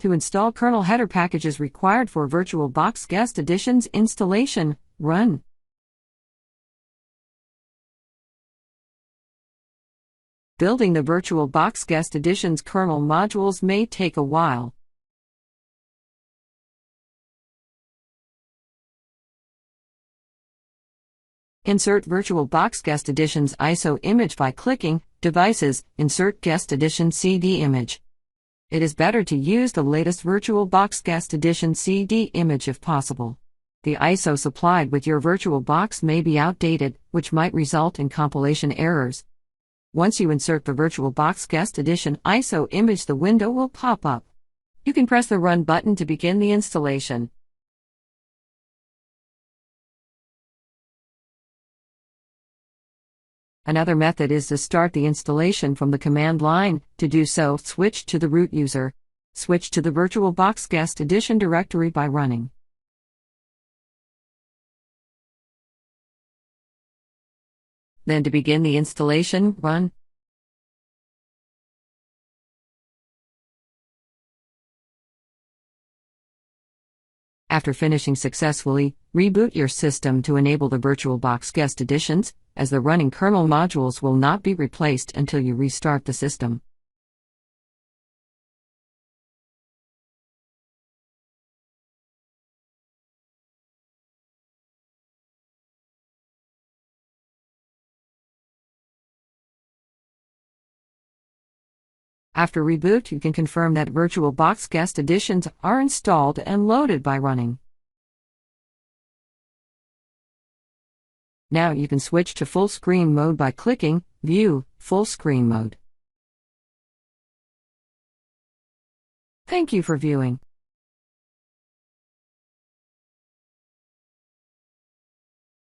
To install kernel header packages required for VirtualBox Guest Additions installation, run. Building the VirtualBox Guest Additions kernel modules may take a while. Insert VirtualBox Guest Additions ISO image by clicking Devices, Insert Guest Addition CD image. It is better to use the latest VirtualBox Guest Addition CD image if possible. The ISO supplied with your VirtualBox may be outdated, which might result in compilation errors. Once you insert the VirtualBox Guest Addition ISO image, the window will pop up. You can press the Run button to begin the installation. Another method is to start the installation from the command line. To do so, switch to the root user. Switch to the VirtualBox Guest Addition directory by running. Then to begin the installation, run. After finishing successfully, reboot your system to enable the VirtualBox Guest Additions, as the running kernel modules will not be replaced until you restart the system. After reboot, you can confirm that VirtualBox Guest Additions are installed and loaded by running. Now you can switch to full screen mode by clicking View, Full Screen Mode. Thank you for viewing.